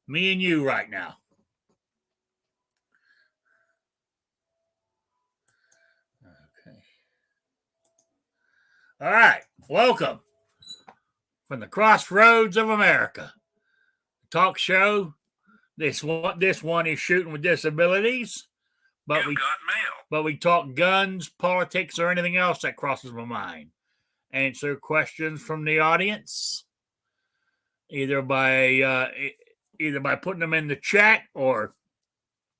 Me and you right now. Okay. All right. Welcome from the crossroads of America. Talk show. This one is Shooting with Disabilities. But we talk guns, politics, or anything else that crosses my mind. Answer questions from the audience, either by putting them in the chat or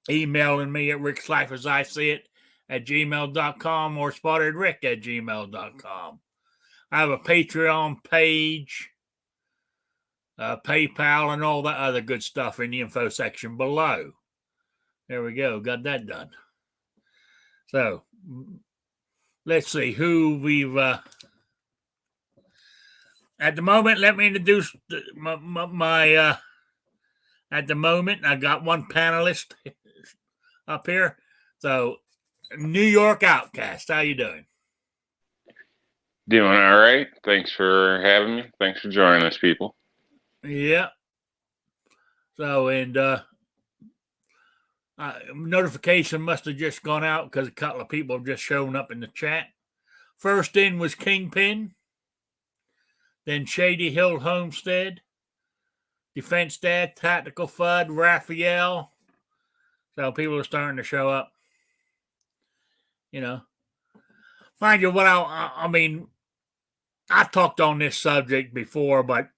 emailing me at rickslifeasiseeit@gmail.com or spottedrick@gmail.com. I have a Patreon page, PayPal, and all that other good stuff in the info section below. There we go. Got that done. So let's see who we've at the moment. Let me introduce my at the moment, I got one panelist up here. So, New York Outcast, how you doing? Doing all right. Thanks for having me. Thanks for joining us, people. Yeah. So, and notification must have just gone out because a couple of people have just shown up in the chat. First in was Kingpin, then Shady Hill Homestead, Defense Dad, Tactical Fudd, Raphael. So people are starting to show up. You know, mind you, what I mean, I've talked on this subject before, but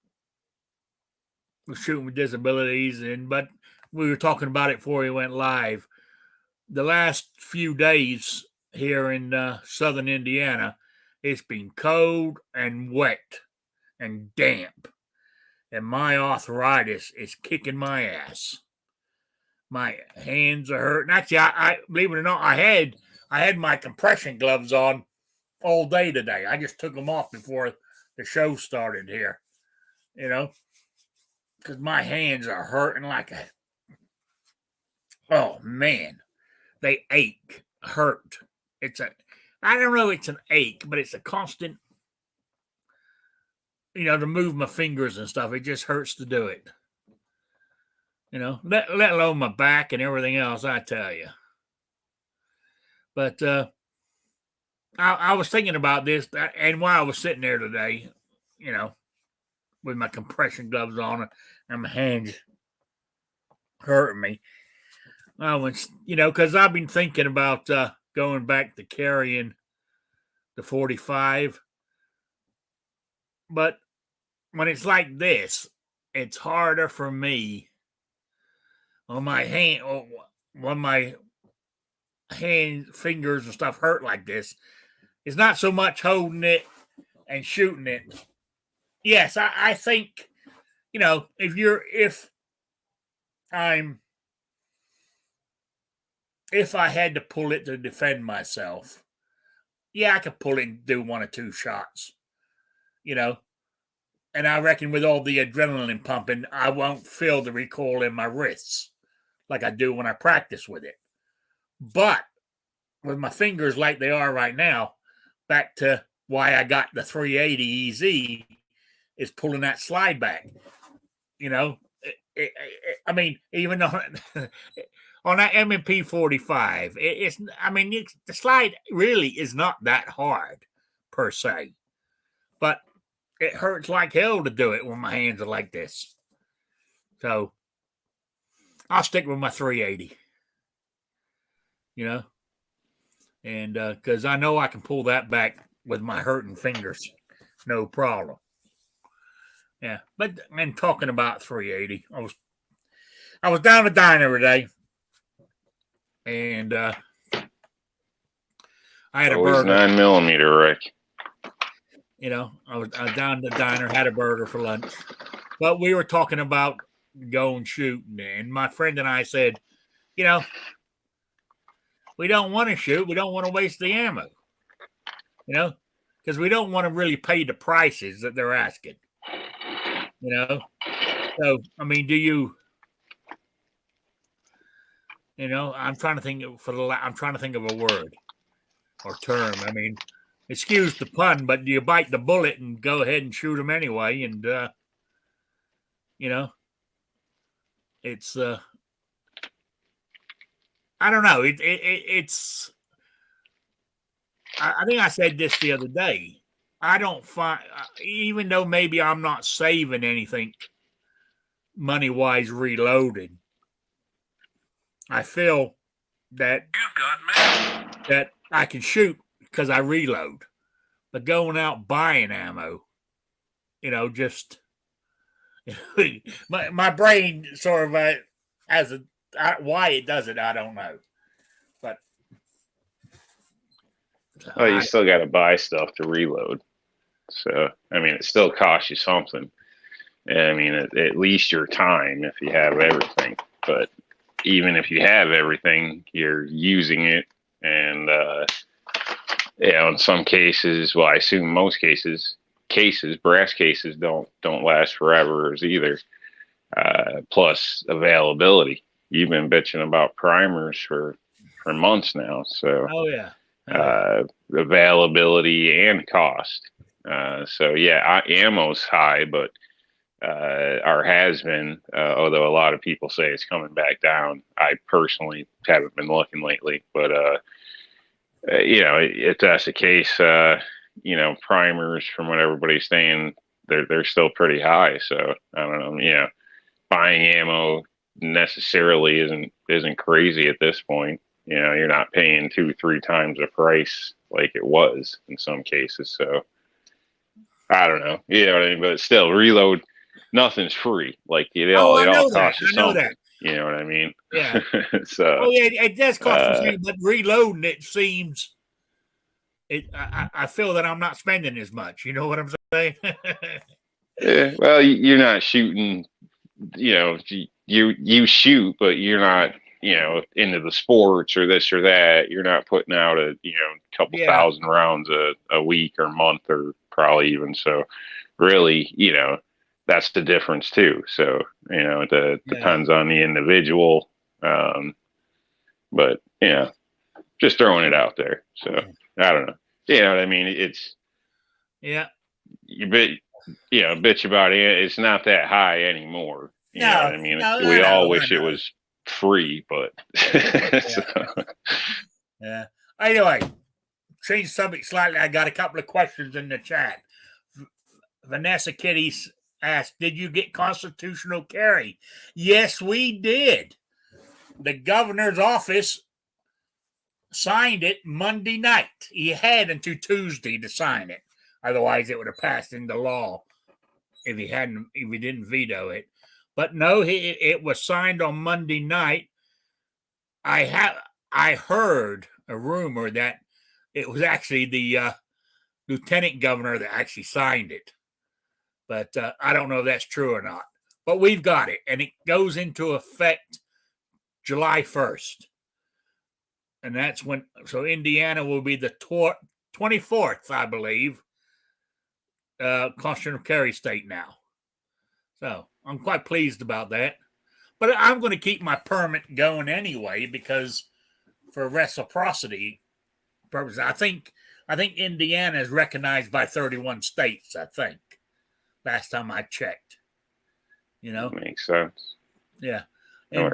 Shooting with Disabilities, but we were talking about it before we went live. The last few days here in southern Indiana, it's been cold and wet and damp, and my arthritis is kicking my ass. My hands are hurting. Actually, I believe it or not, I had my compression gloves on all day today. I just took them off before the show started here, because my hands are hurting like a, oh man, they ache, hurt. I don't know, it's an ache, but it's a constant, to move my fingers and stuff. It just hurts to do it. Let alone my back and everything else, I tell you. But I was thinking about this, and while I was sitting there today, with my compression gloves on and my hands hurting me, I was, because I've been thinking about going back to carrying the 45. But when it's like this, it's harder for me on my hand, or when my hand, fingers and stuff hurt like this. It's not so much holding it and shooting it. Yes, I think, if I had to pull it to defend myself, yeah, I could pull it and do one or two shots, and I reckon with all the adrenaline pumping, I won't feel the recoil in my wrists like I do when I practice with it. But with my fingers like they are right now, back to why I got the 380 EZ is pulling that slide back. I mean, even though on that M&P 45, the slide really is not that hard per se, but it hurts like hell to do it when my hands are like this. So I'll stick with my 380, and because I know I can pull that back with my hurting fingers, no problem. Yeah, but and talking about 380, I was down the diner today, and I had a Always burger. 9mm, Rick. I was down the diner, had a burger for lunch, but we were talking about going shooting, and my friend and I said, we don't want to shoot, we don't want to waste the ammo, because we don't want to really pay the prices that they're asking. So I mean, do you? I'm trying to think of a word or term. I mean, excuse the pun, but do you bite the bullet and go ahead and shoot them anyway? And it's I don't know. It's I think I said this the other day. I don't find, even though maybe I'm not saving anything money wise reloaded, I feel that that I can shoot because I reload. But going out buying ammo, just my brain sort of has why it does it, I don't know. But Well, you still got to buy stuff to reload. So, I mean, it still costs you something. I mean, at least your time if you have everything. But even if you have everything, you're using it. And, in some cases, well, I assume most cases, brass cases don't last forever either. Plus availability. You've been bitching about primers for months now. So, availability and cost. So yeah, ammo's high, but or has been, although a lot of people say it's coming back down. I personally haven't been looking lately, but if that's the case, primers from what everybody's saying, they're still pretty high. So I don't know, buying ammo necessarily isn't crazy at this point. You're not paying 2-3 times the price like it was in some cases. So I don't know. You know what I mean? But still, reload, nothing's free. Like it all costs you something. You know what I mean? Yeah. So it does cost you something, but reloading it seems I feel that I'm not spending as much. You know what I'm saying? yeah, well, you're not shooting. You shoot, but you're not into the sports or this or that. You're not putting out a couple thousand rounds a week or month or probably even. So really, that's the difference too. So it depends on the individual. But just throwing it out there. So I don't know. You know what I mean? It's you bitch about it. It's not that high anymore. You know what I mean? We all wish it was free, but yeah. Anyway, change subject slightly. I got a couple of questions in the chat. Vanessa Kitties asked, "Did you get constitutional carry?" Yes, we did. The governor's office signed it Monday night. He had until Tuesday to sign it. Otherwise, it would have passed into law if he didn't veto it. But no, it was signed on Monday night. I heard a rumor that it was actually the lieutenant governor that actually signed it, but I don't know if that's true or not. But we've got it, and it goes into effect July 1st, and that's when. So Indiana will be the 24th, I believe, constitutional carry state now. So I'm quite pleased about that. But I'm going to keep my permit going anyway because for reciprocity purposes, I think Indiana is recognized by 31 states. I think last time I checked. Makes sense. Yeah. Or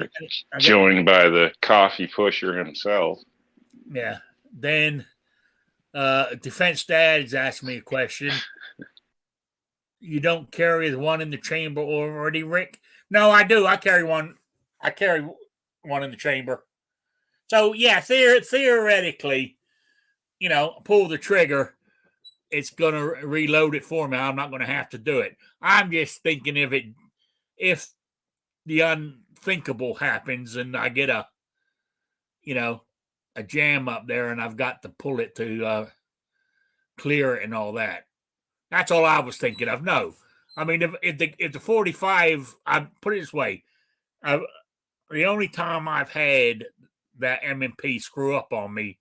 joined by the coffee pusher himself. Yeah. Then Defense Dad's asked me a question. You don't carry the one in the chamber already, Rick? No, I do. I carry one. I carry one in the chamber. So yeah, theoretically, pull the trigger. It's gonna reload it for me. I'm not gonna have to do it. I'm just thinking if the unthinkable happens and I get a jam up there and I've got to pull it to clear it and all that. That's all I was thinking of. No, I mean if the 45, I put it this way, the only time I've had that M&P screw up on me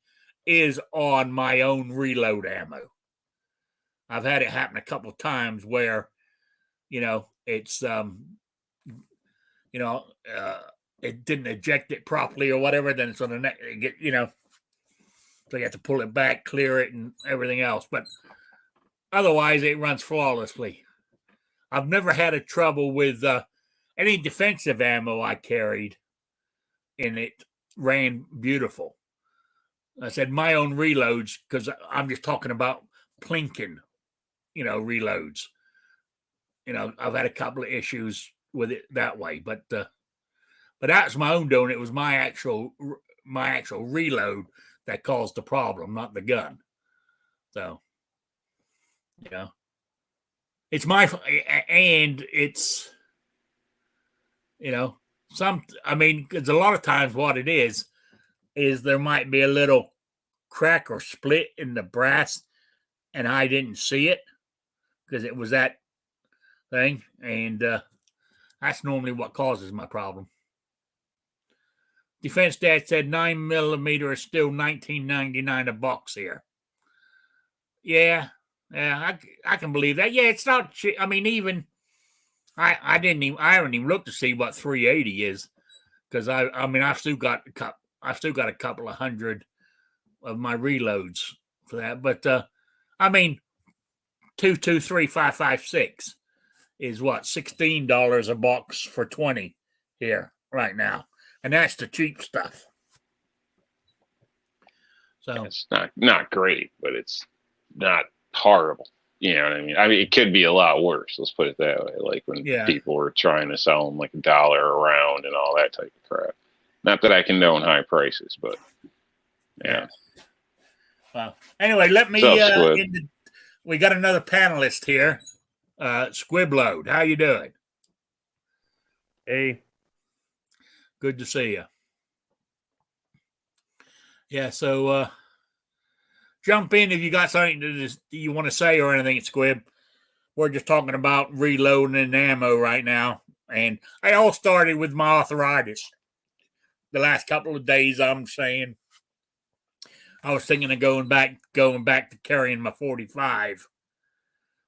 is on my own reload ammo. I've had it happen a couple of times where, it's it didn't eject it properly or whatever. Then it's on the next, so you have to pull it back, clear it, and everything else. But otherwise, it runs flawlessly. I've never had a trouble with any defensive ammo I carried in it ran beautiful. I said my own reloads, because I'm just talking about plinking, reloads. I've had a couple of issues with it that way, but that's my own doing. It was my actual reload that caused the problem, not the gun. So, it's my, and it's, because a lot of times what it is there might be a little crack or split in the brass, and I didn't see it because it was that thing, and that's normally what causes my problem. Defense Dad said 9mm is still $19.99 a box here. Yeah, I can believe that. Yeah, it's not cheap. I mean, even I haven't even looked to see what 380 is, because I've still got a couple of hundred of my reloads for that. But 223556 is what, $16 a box for 20 here right now, and that's the cheap stuff. So it's not great, but it's not horrible. You know what I mean? It could be a lot worse. Let's put it that way. Like when people were trying to sell them like $1 a round and all that type of crap. Not that I condone high prices, but yeah. Well, anyway, let me. We got another panelist here, Squibload. How you doing? Hey. Good to see you. Yeah, so jump in if you got something you want to say or anything, Squib. We're just talking about reloading and ammo right now, and I all started with my arthritis. The last couple of days, I'm saying I was thinking of going back to carrying my 45,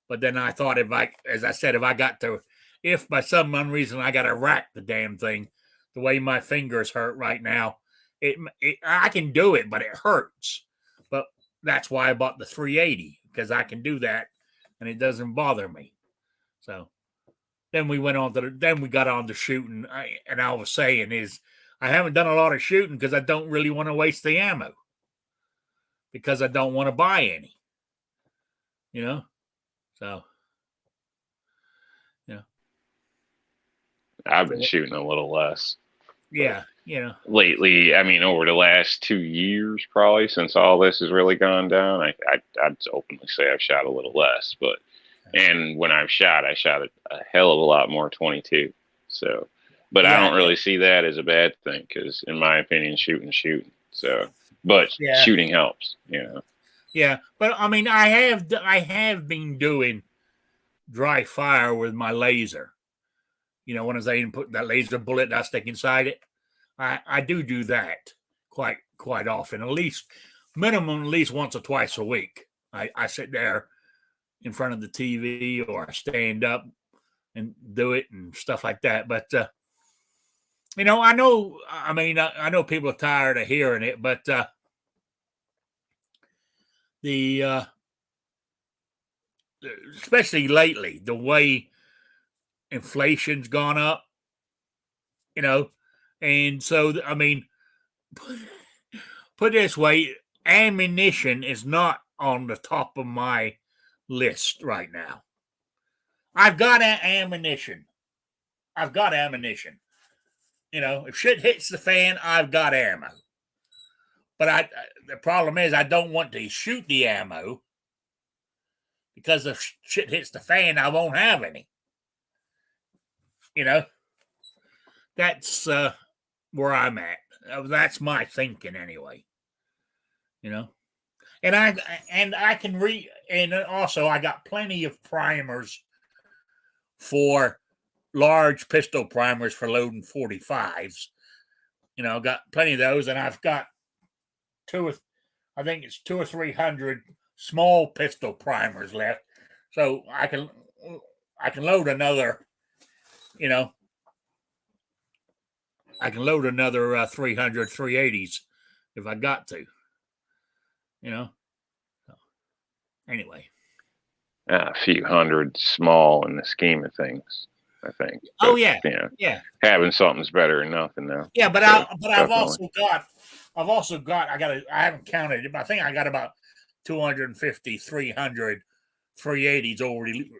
but then I thought if by some reason I got to rack the damn thing, the way my fingers hurt right now, I can do it, but it hurts. But that's why I bought the 380, because I can do that, and it doesn't bother me. So then we got on to shooting, and I was saying I haven't done a lot of shooting because I don't really want to waste the ammo, because I don't want to buy any. So I've been shooting a little less. Yeah, lately, over the last 2 years, probably since all this has really gone down, I'd openly say I've shot a little less. And when I shot a hell of a lot more 22. So, but I don't really see that as a bad thing, because in my opinion, shooting. So, but shooting helps, Yeah, but I have been doing dry fire with my laser. When I was able to put that laser bullet that I stick inside it, I do that quite often, at least once or twice a week. I sit there in front of the TV, or I stand up and do it and stuff like that. But I know people are tired of hearing it, but especially lately, the way inflation's gone up, and so put it this way, ammunition is not on the top of my list right now. I've got ammunition. If shit hits the fan, I've got ammo. But the problem is I don't want to shoot the ammo, because if shit hits the fan, I won't have any. That's where I'm at. That's my thinking anyway. And I can and also I got plenty of primers for large pistol primers for loading 45s. Got plenty of those, and I've got I think it's 200 or 300 small pistol primers left, so I can load another. I can load another 300 380s if I got to. Anyway. A few hundred small in the scheme of things. I think. Oh But yeah, you know, yeah, having something's better than nothing now. yeah. But So I've definitely. also got. I haven't counted it, but I think I got about 250, 300 380s already.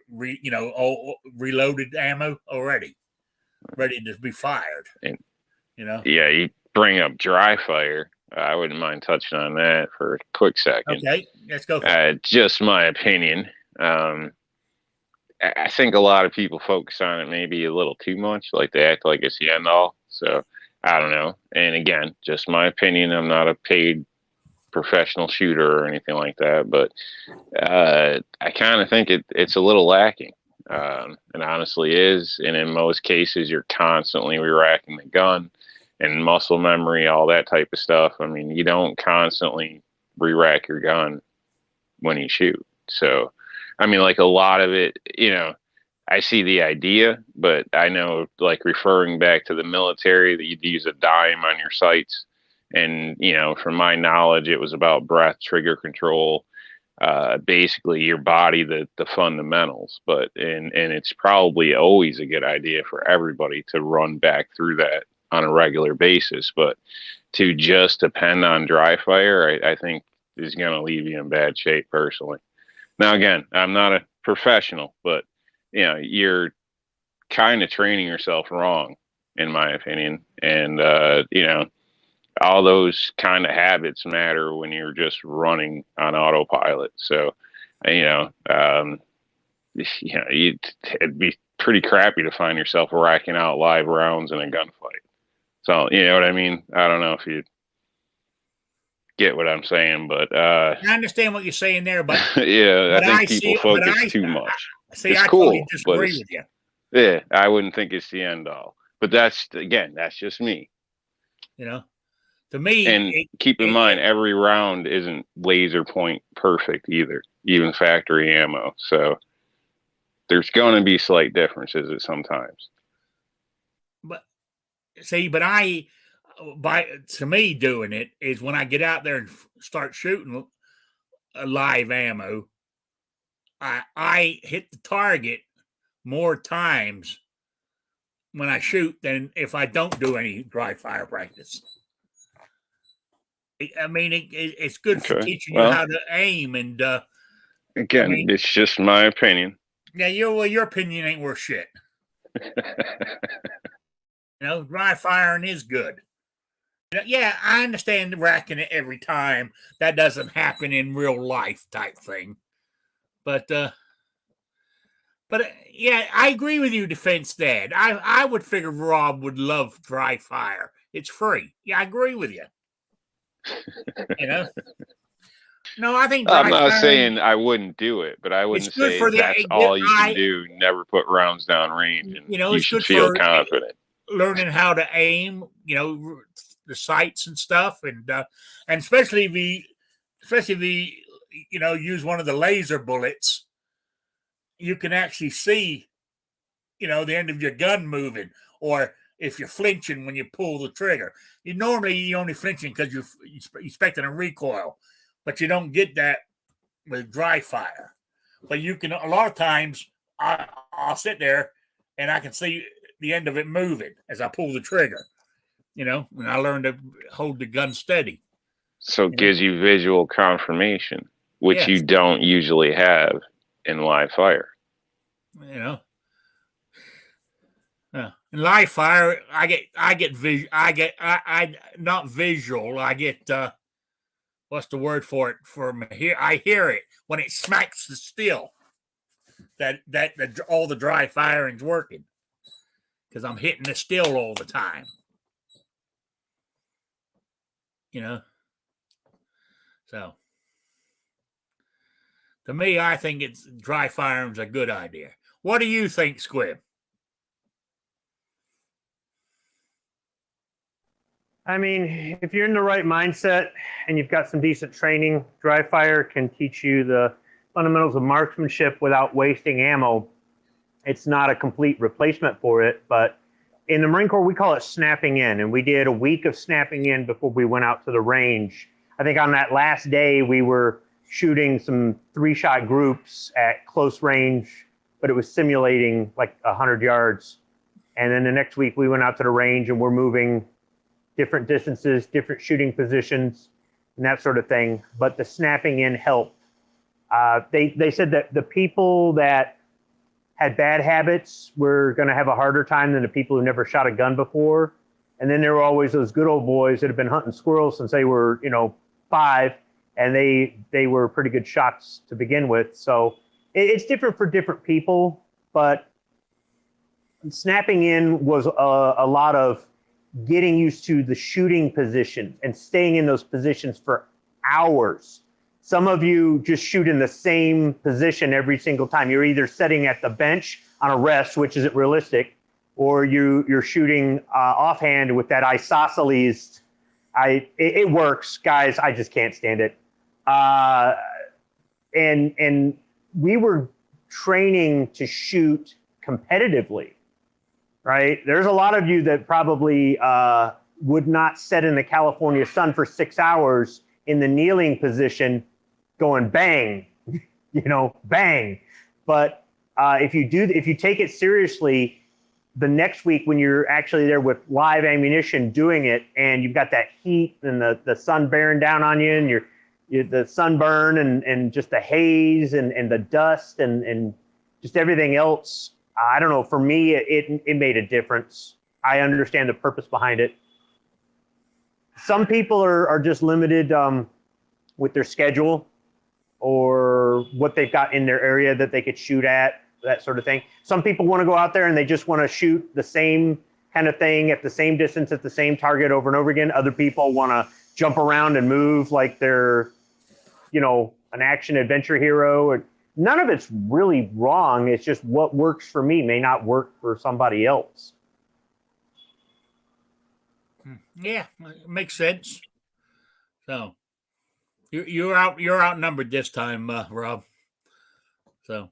All reloaded ammo already, ready to be fired. And You know. yeah, you bring up dry fire. I wouldn't mind touching on that for a quick second. Okay, let's go for it. Just my opinion. Um, I think a lot of people focus on it maybe a little too much, like they act like it's the end all. So I don't know. And again, just my opinion. I'm not a paid professional shooter or anything like that, but I kind of think it's a little lacking. And honestly is. And in most cases, you're constantly re-racking the gun and muscle memory, all that type of stuff. I mean, you don't constantly re-rack your gun when you shoot. So, I mean, like a lot of it, I see the idea, but I know, like referring back to the military, that you'd use a dime on your sights. And, from my knowledge, it was about breath, trigger control, basically your body, the fundamentals. And it's probably always a good idea for everybody to run back through that on a regular basis. But to just depend on dry fire, I think is going to leave you in bad shape personally. Now, again, I'm not a professional, but you're kind of training yourself wrong, in my opinion. And all those kind of habits matter when you're just running on autopilot. So, you know, um, it'd be pretty crappy to find yourself racking out live rounds in a gunfight. So, you know what I mean? I don't know if you get what I'm saying, but I understand what you're saying there, but yeah, I think I people see, but focus too much. It's I totally cool, but disagree it's with you. yeah, I wouldn't think it's the end all. But that's just me. You know, to me, And keep in mind, every round isn't laser point perfect either, even factory ammo. So there's going to be slight differences at sometimes. but see, but to me, doing it is when I get out there and start shooting a live ammo, I hit the target more times when I shoot than if I don't do any dry fire practice. I mean, it's good for Okay. teaching you Well, how to aim, and I again, mean, it's just my opinion. yeah, your opinion ain't worth shit. Dry firing is good. Yeah, I understand racking it every time. That doesn't happen in real life, type thing. But yeah, I agree with you, Defense Dad. I would figure Rob would love dry fire. It's free. Yeah, I agree with you. You know, no, I think I'm dry not firing. saying I wouldn't do it, but I It's wouldn't good say for the. that's all you can do. Never put rounds down range, and you It's should good feel for confident. learning how to aim. The sights and stuff, and especially if you use one of the laser bullets, you can actually see the end of your gun moving, or if you're flinching when you pull the trigger. You only flinching because you're expecting a recoil, but you don't get that with dry fire. But you can a lot of times I'll sit there and I can see the end of it moving as I pull the trigger. And I learned to hold the gun steady. So it gives you visual confirmation, which you Yes, don't usually have in live fire. you know. In live fire, I get visual. I not visual. I get what's the word for it? From here, I hear it when it smacks the steel. That all the dry firing's working because I'm hitting the steel all the time. So to me, I think it's dry firing's a good idea. What do you think, Squib? I mean, if you're in the right mindset and you've got some decent training, dry fire can teach you the fundamentals of marksmanship without wasting ammo. It's not a complete replacement for it, but in the Marine Corps, we call it snapping in. And we did a week of snapping in before we went out to the range. I think on that last day, we were shooting some 3-shot groups at close range, but it was simulating like 100 yards. And then the next week we went out to the range and we're moving different distances, different shooting positions, and that sort of thing. But the snapping in helped. They said that the people that had bad habits were going to have a harder time than the people who never shot a gun before. And then there were always those good old boys that have been hunting squirrels since they were, 5, and they were pretty good shots to begin with. So it's different for different people, but snapping in was a lot of getting used to the shooting position and staying in those positions for hours. Some of you just shoot in the same position every single time. You're either sitting at the bench on a rest, which isn't realistic, or you're shooting offhand with that isosceles. It works, guys. I just can't stand it. And we were training to shoot competitively, right? There's a lot of you that probably would not sit in the California sun for 6 hours in the kneeling position going bang, bang. But if you take it seriously, the next week when you're actually there with live ammunition doing it, and you've got that heat and the sun bearing down on you, and you're the sunburn and just the haze and the dust and just everything else. I don't know. For me, it made a difference. I understand the purpose behind it. Some people are just limited with their schedule or what they've got in their area that they could shoot at, that sort of thing. Some people want to go out there and they just want to shoot the same kind of thing at the same distance at the same target over and over again. Other people want to jump around and move like they're, an action adventure hero. None of it's really wrong. It's just what works for me may not work for somebody else. Yeah, it makes sense. So you're outnumbered this time, Rob. So,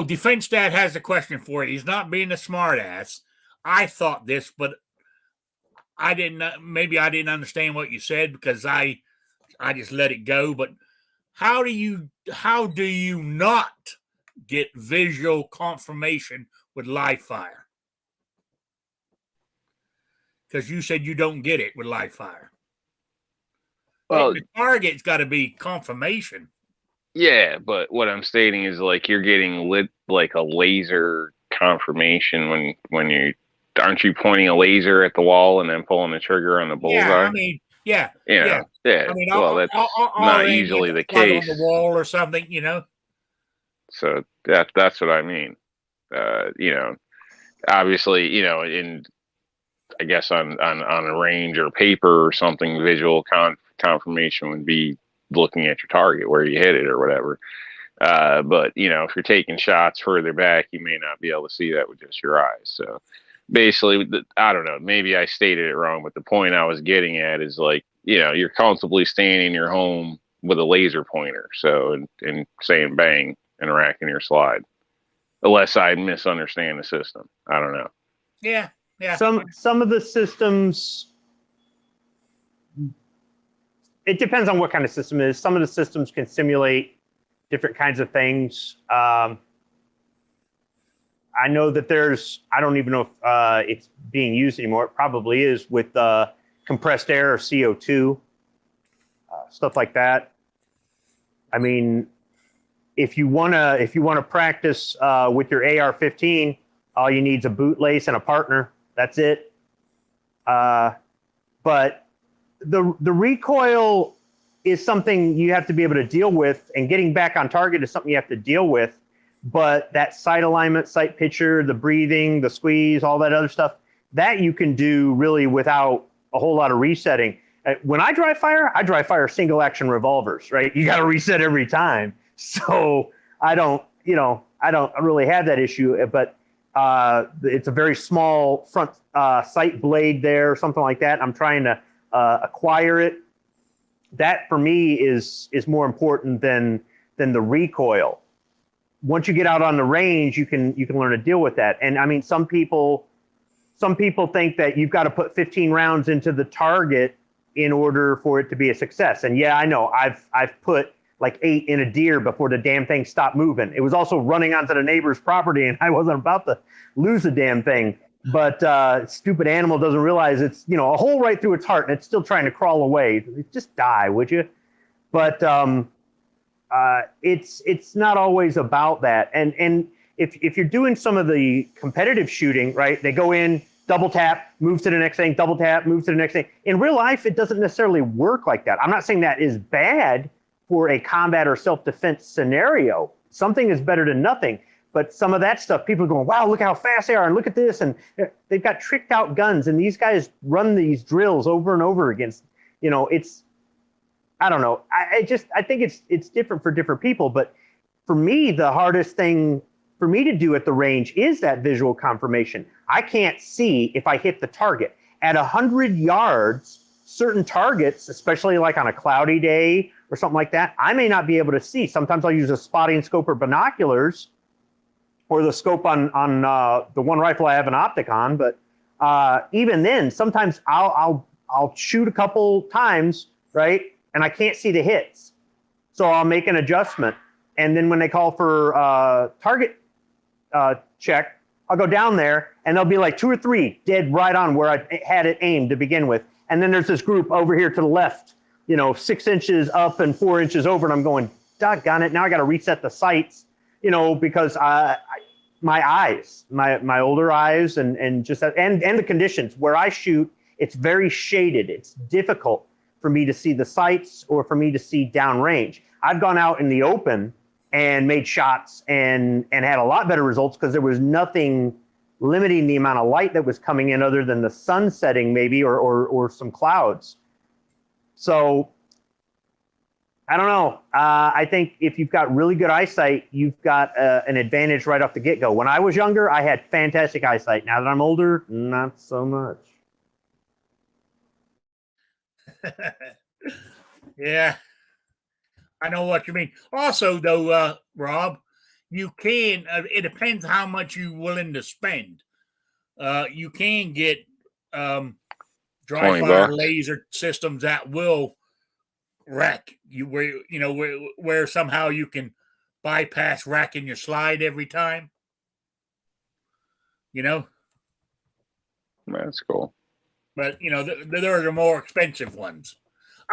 Defense Dad has a question for you. He's not being a smartass. I thought this, but I didn't. Maybe I didn't understand what you said because I just let it go. But how do you not get visual confirmation with live fire? Because you said you don't get it with live fire. Well, the target's got to be confirmation. Yeah, but what I'm stating is like you're getting lit like a laser confirmation when you aren't you pointing a laser at the wall and then pulling the trigger on the bullseye? Yeah, I mean, yeah. Yeah. I mean, well, that's not usually the case. On the wall or something, So that's what I mean. Obviously, in I guess on a range or paper or something, visual confirmation would be looking at your target where you hit it or whatever. But if you're taking shots further back, you may not be able to see that with just your eyes. So basically, I don't know, maybe I stated it wrong, but the point I was getting at is like, you're comfortably staying in your home with a laser pointer. So, and saying bang and racking your slide, unless I misunderstand the system. I don't know. Yeah. Yeah. Some of the systems, it depends on what kind of system it is. Some of the systems can simulate different kinds of things. I know that I don't even know if it's being used anymore. It probably is with compressed air or CO2, stuff like that. I mean, if you wanna practice with your AR-15, all you need is a boot lace and a partner. That's it. But the recoil is something you have to be able to deal with, and getting back on target is something you have to deal with. But that sight alignment, sight picture, the breathing, the squeeze, all that other stuff, that you can do really without a whole lot of resetting. When I dry fire single action revolvers, right? You got to reset every time. So I don't really have that issue, but it's a very small front sight blade there, something like that. I'm trying to acquire it. That for me is more important than the recoil. Once you get out on the range, you can learn to deal with that. And I mean, some people think that you've got to put 15 rounds into the target in order for it to be a success. And yeah, I know I've put like 8 in a deer before the damn thing stopped moving. It was also running onto the neighbor's property, and I wasn't about to lose the damn thing. But stupid animal doesn't realize it's, you know, a hole right through its heart and it's still trying to crawl away. Just die, would you? But it's not always about that. And if you're doing some of the competitive shooting, right, they go in, double tap, move to the next thing, double tap, move to the next thing. In real life, it doesn't necessarily work like that. I'm not saying that is bad for a combat or self-defense scenario. Something is better than nothing. But some of that stuff, people are going, wow, look how fast they are, and look at this. And they've got tricked out guns, and these guys run these drills over and over against, you know, it's, I don't know. I think it's different for different people. But for me, the hardest thing for me to do at the range is that visual confirmation. I can't see if I hit the target. At 100 yards, certain targets, especially like on a cloudy day or something like that, I may not be able to see. Sometimes I'll use a spotting scope or binoculars, or the scope on the one rifle I have an optic on. But even then, sometimes I'll shoot a couple times, right, and I can't see the hits. So I'll make an adjustment. And then when they call for target check, I'll go down there and there'll be like 2 or 3 dead right on where I had it aimed to begin with. And then there's this group over here to the left, you know, 6 inches up and 4 inches over. And I'm going, doggone it, now I got to reset the sights, you know, because my eyes, my older eyes and just that, and the conditions where I shoot, it's very shaded. It's difficult for me to see the sights or for me to see downrange. I've gone out in the open and made shots and had a lot better results because there was nothing limiting the amount of light that was coming in other than the sun setting maybe or some clouds. So I don't know. I think if you've got really good eyesight, you've got an advantage right off the get-go. When I was younger, I had fantastic eyesight. Now that I'm older, not so much. Yeah, I know what you mean. Also, though, Rob, you can. It depends how much you're willing to spend. You can get dry 20 fire bucks. laser systems that will rack you where somehow you can bypass racking your slide every time. You know, That's cool. but you know there are the more expensive ones.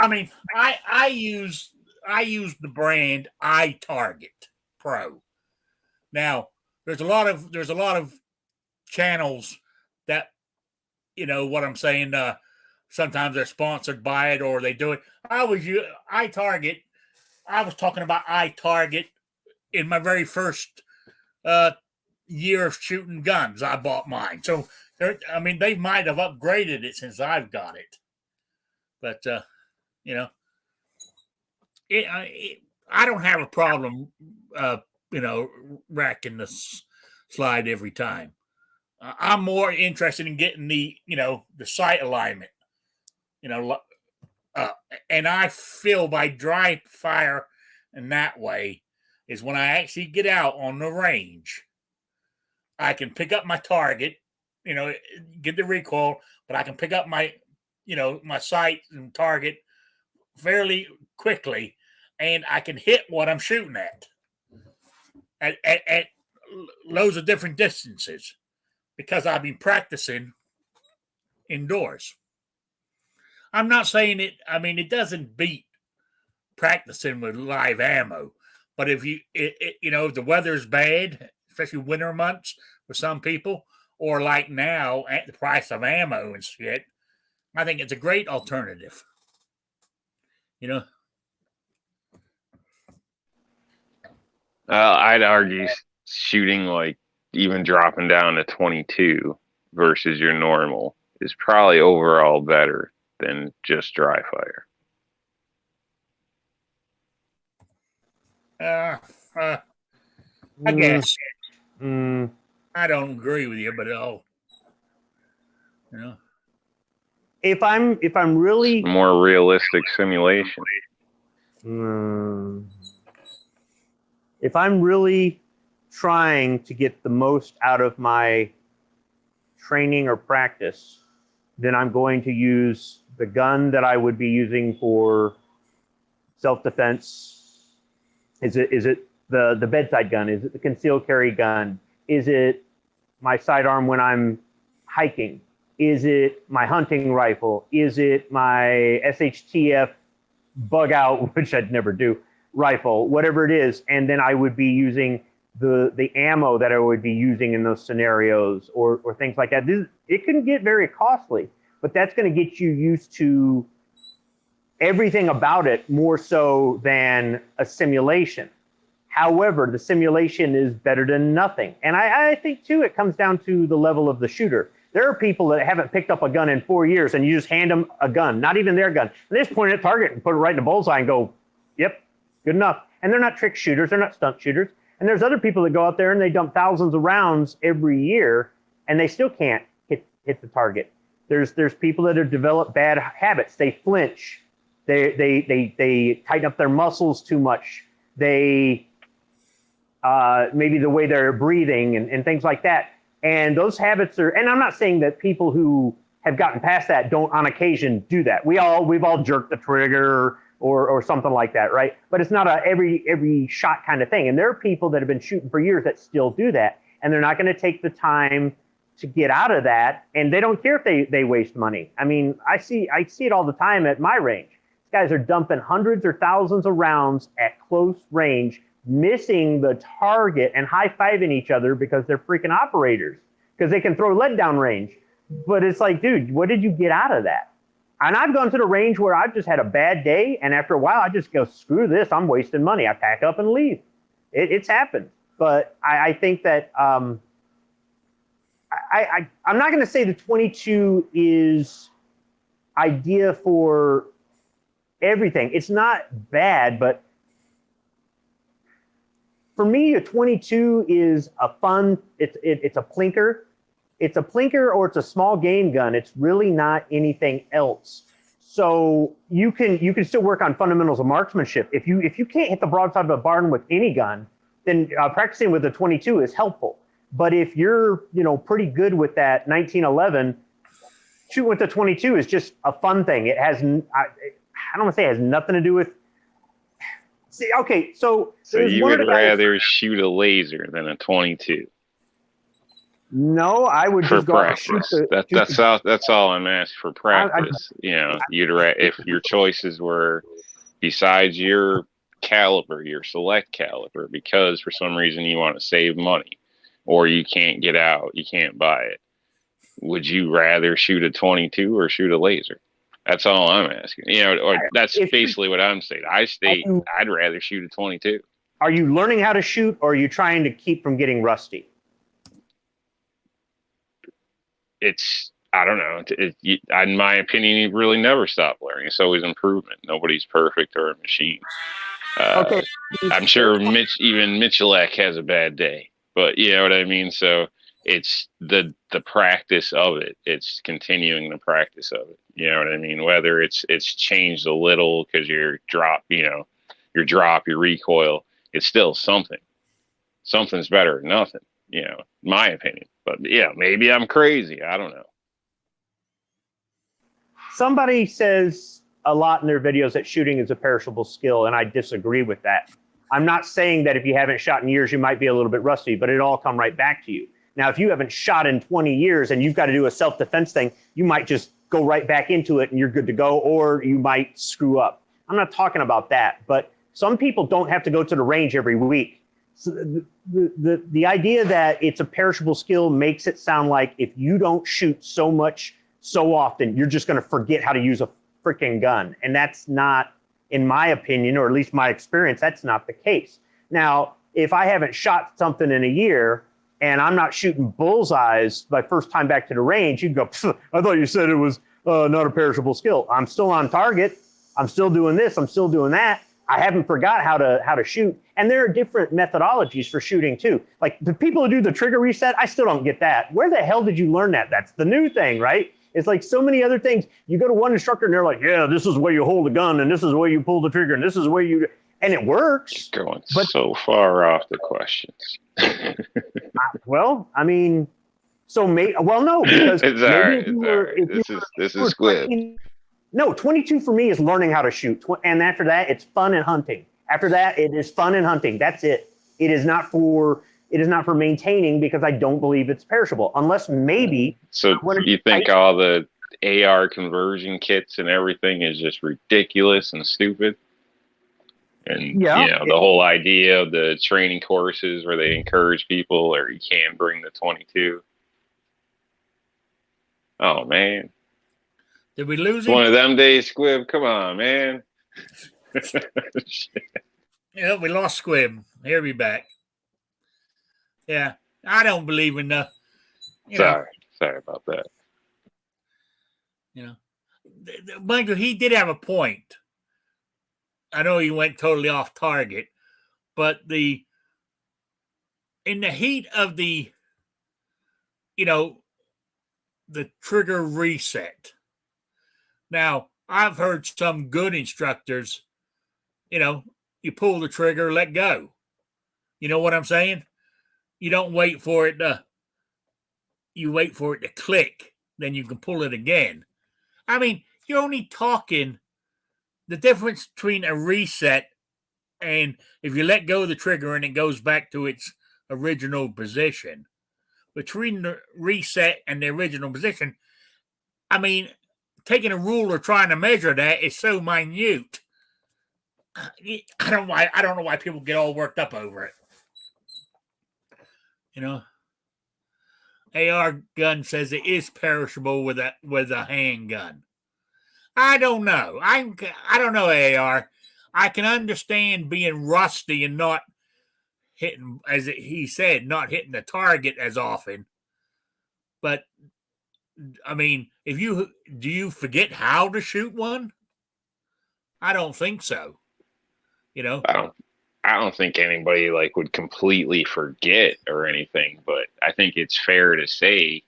I mean, I use the brand iTarget Pro. Now, there's a lot of channels that, you know what I'm saying. Sometimes they're sponsored by it or they do it. iTarget. I was talking about iTarget in my very first year of shooting guns. I bought mine, so I mean they might have upgraded it since I've got it, but you know, I don't have a problem, you know, racking the slide every time. I'm more interested in getting the, you know, the sight alignment, you know, and I feel by dry fire in that way is when I actually get out on the range, I can pick up my target, you know, get the recoil, but I can pick up my, you know, my sight and target fairly quickly, and I can hit what I'm shooting at loads of different distances because I've been practicing indoors. I'm not saying it. I mean, it doesn't beat practicing with live ammo, but if you know, if the weather's bad, especially winter months for some people, or like now at the price of ammo and shit, I think it's a great alternative. You know. I'd argue shooting like even dropping down to 22 versus your normal is probably overall better than just dry fire. I guess I don't agree with you, but you know, if I'm really more realistic simulation. If I'm really trying to get the most out of my training or practice, then I'm going to use the gun that I would be using for self-defense. Is it the bedside gun? Is it the concealed carry gun? Is it my sidearm when I'm hiking? Is it my hunting rifle? Is it my SHTF bug out, which I'd never do, rifle, whatever it is. And then I would be using the ammo that I would be using in those scenarios or things like that. It can get very costly, but that's going to get you used to everything about it more so than a simulation. However, the simulation is better than nothing. And I think, too, it comes down to the level of the shooter. There are people that haven't picked up a gun in 4 years, and you just hand them a gun, not even their gun. And they just point it at target and put it right in the bullseye and go, yep, good enough. And they're not trick shooters. They're not stunt shooters. And there's other people that go out there and they dump thousands of rounds every year, and they still can't hit the target. There's people that have developed bad habits. They flinch. They tighten up their muscles too much. They maybe the way they're breathing and things like that. And those habits are, and I'm not saying that people who have gotten past that don't on occasion do that. We've all jerked the trigger or something like that, right? But it's not a every shot kind of thing. And there are people that have been shooting for years that still do that. And they're not going to take the time to get out of that. And they don't care if they waste money. I mean, I see it all the time at my range. These guys are dumping hundreds or thousands of rounds at close range, missing the target and high-fiving each other because they're freaking operators, because they can throw lead down range. But it's like, dude, what did you get out of that? And I've gone to the range where I've just had a bad day, and after a while, I just go, screw this, I'm wasting money. I pack up and leave. It's happened. But I think that I'm not going to say the 22 is idea for everything. It's not bad, but for me, a 22 is a fun, it's a plinker. It's a plinker or it's a small game gun. It's really not anything else. So you can still work on fundamentals of marksmanship. If you can't hit the broadside of a barn with any gun, then practicing with a 22 is helpful. But if you're pretty good with that 1911, shooting with the 22 is just a fun thing. It has, I don't want to say it has nothing to do with. See, okay, so you would rather shoot a laser than a 22? No, I would for just go practice. That's all I'm asking for practice. If your choices were besides your caliber, your select caliber, because for some reason you want to save money, or you can't get out, you can't buy it. Would you rather shoot a 22 or shoot a laser? That's all I'm asking. Or that's basically what I'm saying. I'd rather shoot a 22. Are you learning how to shoot, or are you trying to keep from getting rusty? I don't know. In my opinion, you really never stop learning. It's always improvement. Nobody's perfect or a machine. Okay. I'm sure even Michalak has a bad day, but you know what I mean? So it's the practice of it. It's continuing the practice of it. You know what I mean? Whether it's changed a little because your drop, your recoil, it's still something. Something's better than nothing, in my opinion. But yeah, maybe I'm crazy. I don't know. Somebody says a lot in their videos that shooting is a perishable skill, and I disagree with that. I'm not saying that if you haven't shot in years, you might be a little bit rusty, but it'll all come right back to you. Now, if you haven't shot in 20 years and you've got to do a self-defense thing, you might just go right back into it and you're good to go, or you might screw up. I'm not talking about that, but some people don't have to go to the range every week. So the idea that it's a perishable skill makes it sound like if you don't shoot so much so often, you're just going to forget how to use a freaking gun. And that's not, in my opinion, or at least my experience, that's not the case. Now, if I haven't shot something in a year and I'm not shooting bullseyes my first time back to the range, you go, I thought you said it was not a perishable skill. I'm still on target. I'm still doing this. I'm still doing that. I haven't forgot how to shoot. And there are different methodologies for shooting too. Like the people who do the trigger reset, I still don't get that. Where the hell did you learn that? That's the new thing, right? It's like so many other things. You go to one instructor and they're like, yeah, this is where you hold the gun and this is where you pull the trigger and this is where you, and it works. You're going so far off the questions. Well, I mean, so no, because it's all right. This is squib. No, 22 for me is learning how to shoot. And after that, it's fun and hunting. After that, it is fun and hunting. That's it. It is It is not for maintaining because I don't believe it's perishable, unless maybe. So you think all the AR conversion kits and everything is just ridiculous and stupid? And Yeah, the whole idea of the training courses where they encourage people, or you can bring the 22. Oh man, Did we lose it's one him? of them days, Squib. Come on, man. Yeah, we lost Squib. Here we back. Yeah, I don't believe in the. Sorry about that. Michael, he did have a point. I know he went totally off target, but in the heat of the trigger reset. Now, I've heard some good instructors, you pull the trigger, let go. You know what I'm saying? You don't wait for it you wait for it to click, then you can pull it again. I mean, you're only talking the difference between a reset and if you let go of the trigger and it goes back to its original position. Between the reset and the original position, I mean, taking a ruler trying to measure that is so minute. I don't know why people get all worked up over it. AR gun says it is perishable with a handgun. I don't know. I don't know, AR. I can understand being rusty and not hitting, as he said, not hitting the target as often. But I mean, do you forget how to shoot one? I don't think so. I don't think anybody would completely forget or anything, but I think it's fair to say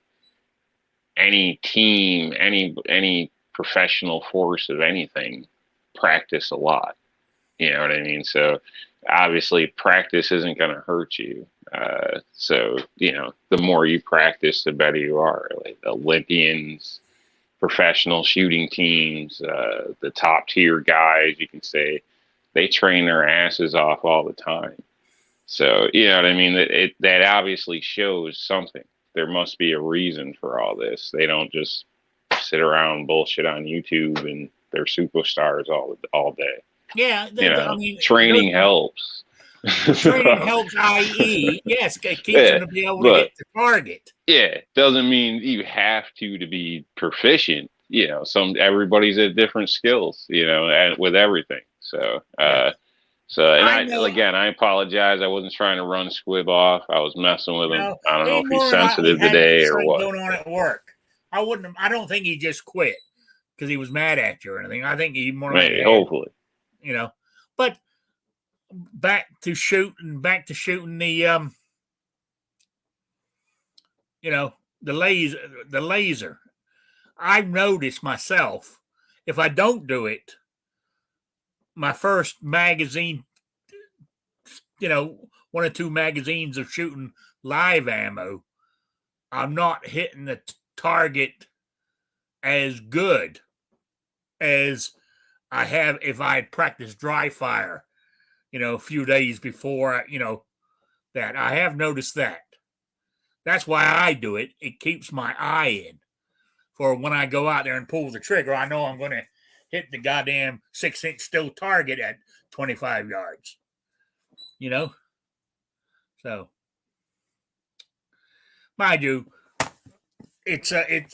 any team, any professional force of anything practice a lot. You know what I mean? So obviously practice isn't going to hurt you. So, the more you practice, the better you are. Like Olympians, professional shooting teams, the top tier guys, you can say, they train their asses off all the time. So, you know what I mean? That obviously shows something. There must be a reason for all this. They don't just sit around and bullshit on YouTube and they're superstars all day. Yeah, I mean, training helps. Training helps, i.e., yes, it keeps them to be able to hit the target. Yeah, doesn't mean you have to be proficient. Everybody's at different skills. And with everything. So, I apologize. I wasn't trying to run Squib off. I was messing with him. I don't know if he's sensitive today or what. Going on at work. I don't think he just quit because he was mad at you or anything. I think he more maybe, hopefully. But back to shooting the the laser. I've noticed myself, if I don't do it, my first magazine, one or two magazines of shooting live ammo, I'm not hitting the target as good as I have if I had practiced dry fire, a few days before, that. I have noticed that. That's why I do it. It keeps my eye in for when I go out there and pull the trigger. I know I'm going to hit the goddamn 6-inch still target at 25 yards, So, mind you, it's I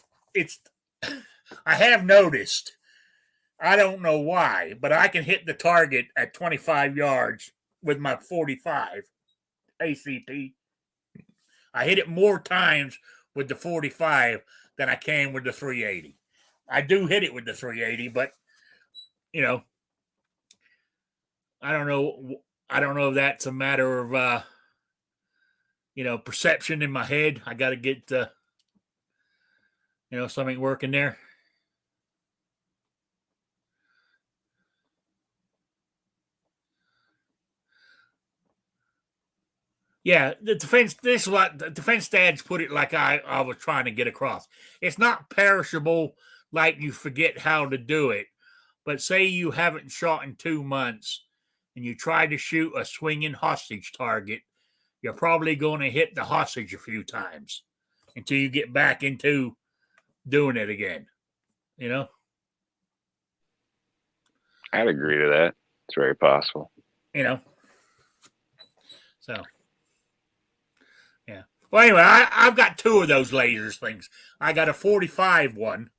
have noticed, I don't know why, but I can hit the target at 25 yards with my 45 ACP. I hit it more times with the 45 than I can with the 380. I do hit it with the 380, but I don't know if that's a matter of perception in my head. I got to get something working there. Yeah, the defense. This is what the defense dads put it, like I was trying to get across. It's not perishable, like you forget how to do it. But say you haven't shot in 2 months, and you try to shoot a swinging hostage target, you're probably going to hit the hostage a few times until you get back into doing it again. You know? I'd agree to that. It's very possible. You know? So, yeah. Well, anyway, I've got 2 of those lasers things. I got a 45 one,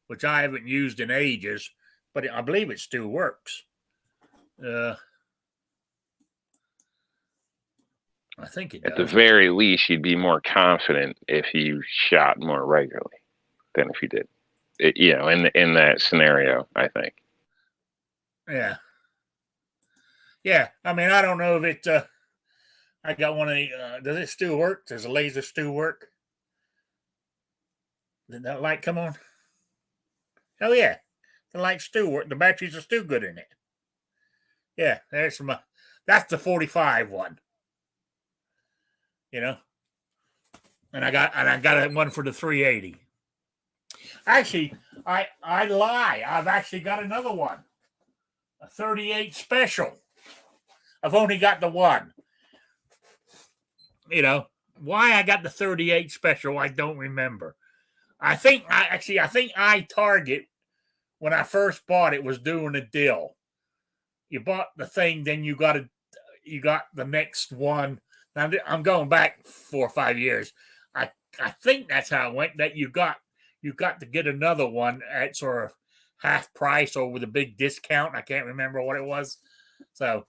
which I haven't used in ages, but I believe it still works. I think it does. At the very least, you'd be more confident if you shot more regularly than if you did. In that scenario, I think. Yeah. Yeah. I mean, I don't know if it. I got one of the. Does it still work? Does the laser still work? Did that light come on? Oh yeah, the light still work. The batteries are still good in it. Yeah, that's the 45 one. You know, and I got one for the 380. Actually, I lie. I've actually got another one, a 38 special. I've only got the one. You know why I got the 38 special? I don't remember. I think iTarget, when I first bought it, was doing a deal. You bought the thing, then you got the next one. Now I'm going back 4 or 5 years. I think that's how it went. That you got to get another one at sort of half price or with a big discount. I can't remember what it was. So,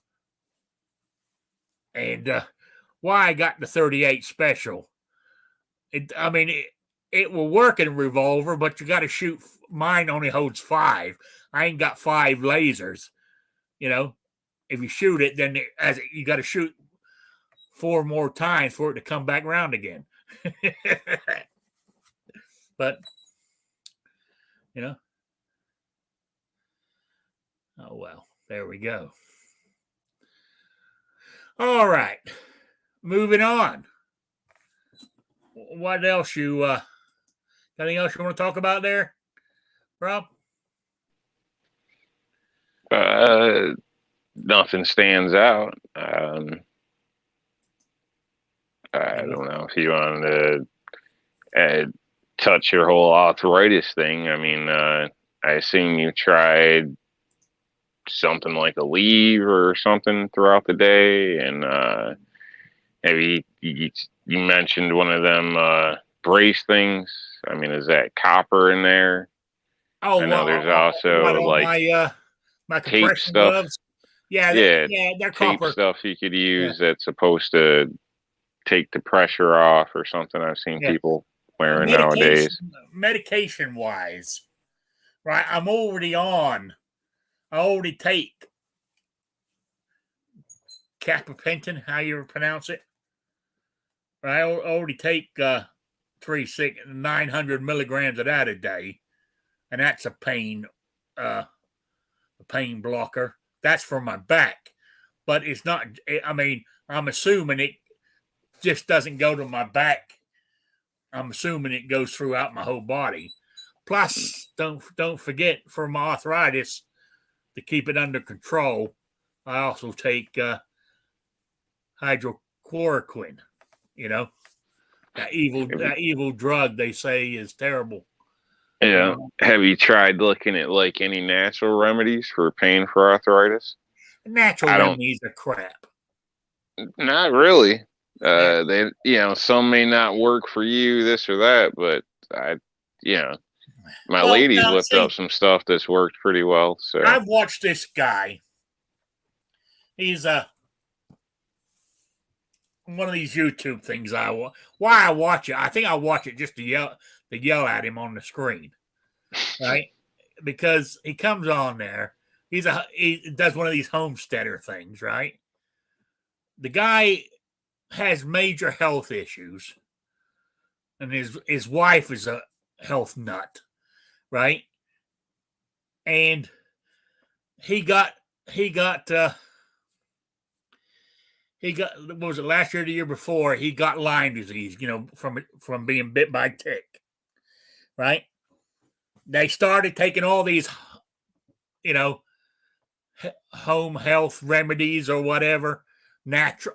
and why I got the 38 special. It will work in a revolver, but you got to shoot. Mine only holds 5. I ain't got 5 lasers. You know, if you shoot it, then you got to shoot 4 more times for it to come back around again. But, you know, oh well, there we go. All right, moving on. What else anything else you want to talk about there, Rob? Nothing stands out. I don't know if you wanted to touch your whole arthritis thing. I mean, I assume you tried something like a leave or something throughout the day, and maybe you mentioned one of them brace things. I mean, is that copper in there? Oh, I know there's also like my tape compression stuff. gloves. Yeah, Yeah, they're tape copper stuff you could use that's supposed to take the pressure off or something. I've seen people wearing nowadays. Medication wise, right? I already take gabapentin, how you pronounce it. I already take 900 milligrams of that a day, and that's a pain blocker. That's for my back, but it's not. I mean, I'm assuming it just doesn't go to my back. I'm assuming it goes throughout my whole body. Plus, don't forget, for my arthritis, to keep it under control, I also take hydrochloroquine. You know, that evil drug they say is terrible. Yeah. Have you tried looking at like any natural remedies for pain for arthritis? Natural remedies are crap. Not really. They, some may not work for you, this or that, but my lady's whipped up some stuff that's worked pretty well. So I've watched this guy. He's one of these YouTube things. Why I watch it? I think I watch it just to yell at him on the screen, right? Because he comes on there. He does one of these homesteader things, right? The guy has major health issues, and his wife is a health nut, right? And he got what was it, last year or the year before, he got Lyme disease, from being bit by a tick, right? They started taking all these home health remedies or whatever,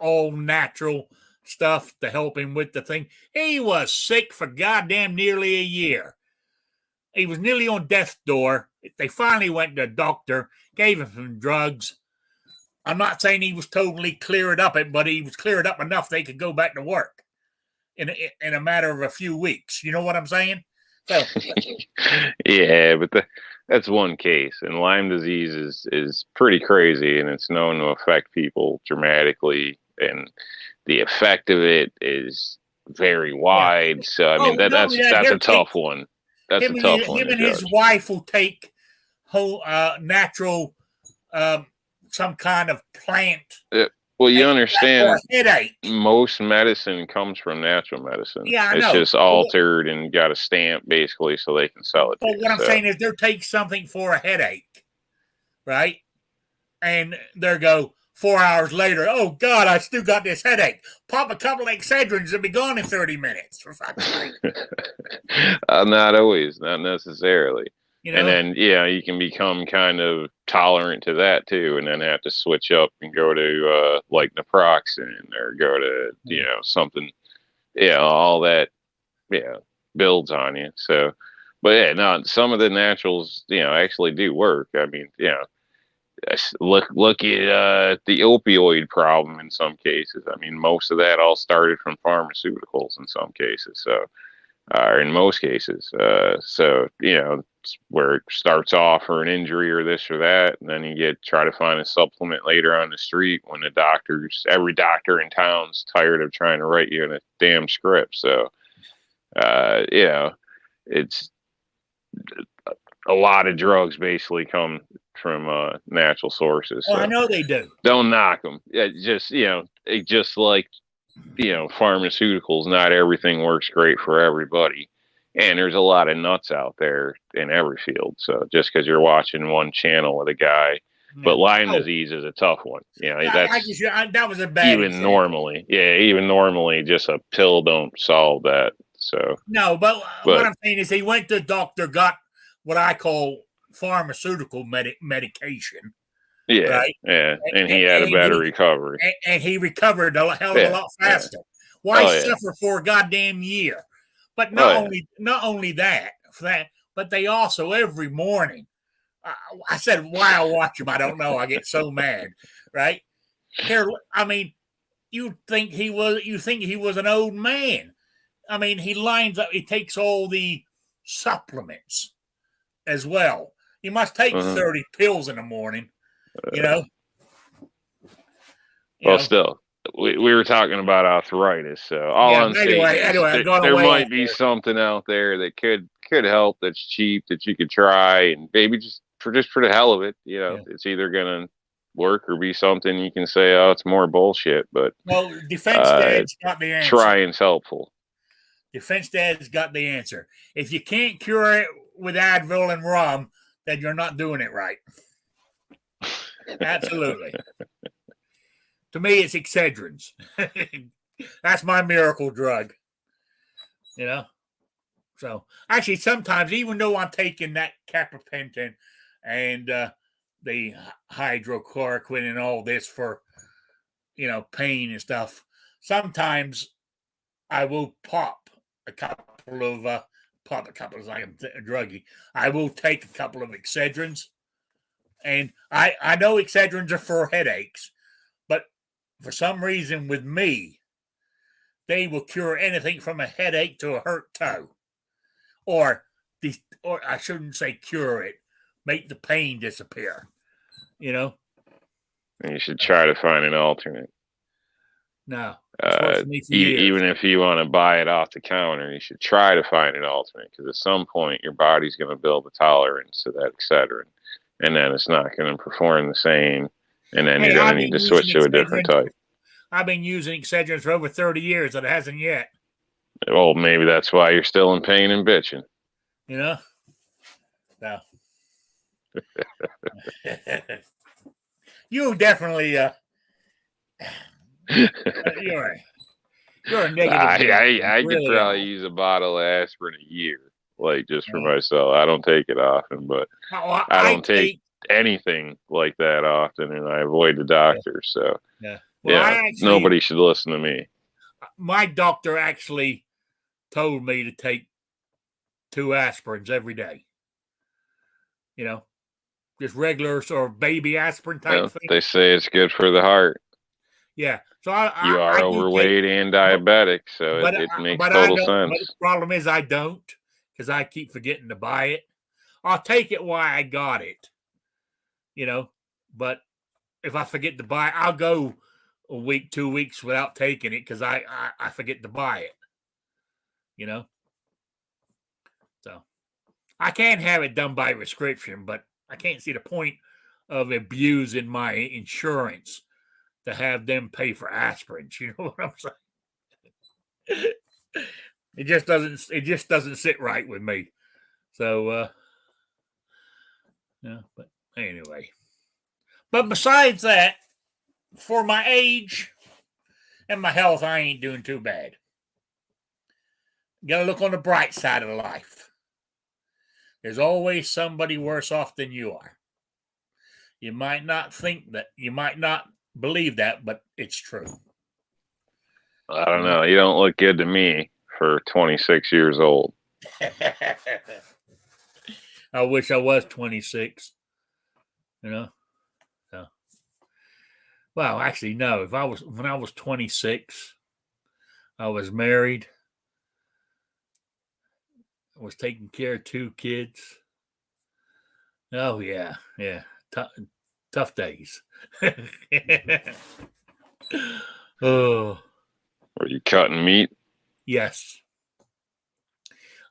all natural stuff to help him with the thing. He was sick for goddamn nearly a year. He was nearly on death's door. They finally went to a doctor, gave him some drugs. I'm not saying he was totally cleared up, but he was cleared up enough they could go back to work in a matter of a few weeks. You know what I'm saying? So, yeah, but that's one case, and Lyme disease is pretty crazy, and it's known to affect people dramatically, and the effect of it is very wide. yeah. So I mean that's a tough one. That's a tough one Him to and judge. his wife will take whole natural some kind of plant. Well, you understand, headache. most medicine comes from natural medicine. Yeah, I it's know. just altered and got a stamp basically so they can sell it. But what I'm saying is, they'll take something for a headache, right? And they go 4 hours later. Oh God, I still got this headache. Pop a couple of Excedrins and be gone in 30 minutes. For fuck's sake. Not always, not necessarily. You know? And then, yeah, you can become kind of tolerant to that too, and then have to switch up and go to like naproxen or go to, something, all that, builds on you. So, but yeah, no, some of the naturals, actually do work. I mean, look at the opioid problem in some cases. I mean, most of that all started from pharmaceuticals in some cases. So, in most cases. So, where it starts off for an injury or this or that, and then you try to find a supplement later on the street when every doctor in town's tired of trying to write you in a damn script. So, it's a lot of drugs basically come from natural sources. Well, so I know they do. Don't knock them. Just like, pharmaceuticals, not everything works great for everybody. And there's a lot of nuts out there in every field. So just because you're watching one channel with a guy, but Lyme disease is a tough one. That was a bad even example. normally, just a pill don't solve that. So no, but what I'm saying is, he went to the doctor, got what I call pharmaceutical medication. Yeah, right? Yeah, and he had a better recovery. And he recovered a hell of a lot faster. Why suffer for a goddamn year? But not only that, but they also every morning. I said why I watch him, I don't know. I get so mad, right? Here, I mean, you think he was an old man. I mean, he lines up. He takes all the supplements as well. He must take 30 pills in the morning. Still, we were talking about arthritis, so I'm saying is there might be something out there that could help, that's cheap, that you could try, and maybe just for the hell of it, it's either gonna work or be something you can say, oh, it's more bullshit. But Defense Dad's got the answer. Trying's helpful. Defense Dad's got the answer. If you can't cure it with Advil and rum, then you're not doing it right. Absolutely. To me, it's Excedrins. That's my miracle drug. So actually, sometimes, even though I'm taking that carbapenem and the hydrochloroquine and all this for pain and stuff, sometimes I will pop a couple of like a druggie. I will take a couple of Excedrins. And I know Excedrins are for headaches, but for some reason with me, they will cure anything from a headache to a hurt toe. Or I shouldn't say cure it, make the pain disappear. You should try to find an alternate. No. Even if you want to buy it off the counter, you should try to find an alternate, because at some point your body's going to build a tolerance to that Excedrin. And then it's not going to perform the same, and then you're going to need to switch to a different type. I've been using Excedrin for over 30 years, and it hasn't yet. Well, maybe that's why you're still in pain and bitching. No. You definitely you're a negative. I could probably use a bottle of aspirin a year. Like, just for myself. I don't take it often, but I don't take anything like that often, and I avoid the doctor. So nobody should listen to me. my doctor actually told me to take 2 aspirins every day. Just regular sort of baby aspirin type thing. They say it's good for the heart. Yeah. So You are I do take, overweight and diabetic, so it makes total I sense. But the problem is I don't, because I keep forgetting to buy it. I'll take it while I got it, but if I forget to buy it, I'll go a week, 2 weeks without taking it because I forget to buy it, So I can have it done by prescription, but I can't see the point of abusing my insurance to have them pay for aspirins. You know what I'm saying? It just doesn't sit right with me. So but anyway. But besides that, for my age and my health, I ain't doing too bad. Gotta look on the bright side of life. There's always somebody worse off than you are. You might not think that, you might not believe that, but it's true. I don't know. You don't look good to me for 26 years old. I wish I was 26. So. Well, actually, no. When I was 26, I was married. I was taking care of 2 kids. Oh yeah. Tough days. Oh. Were you cutting meat? Yes.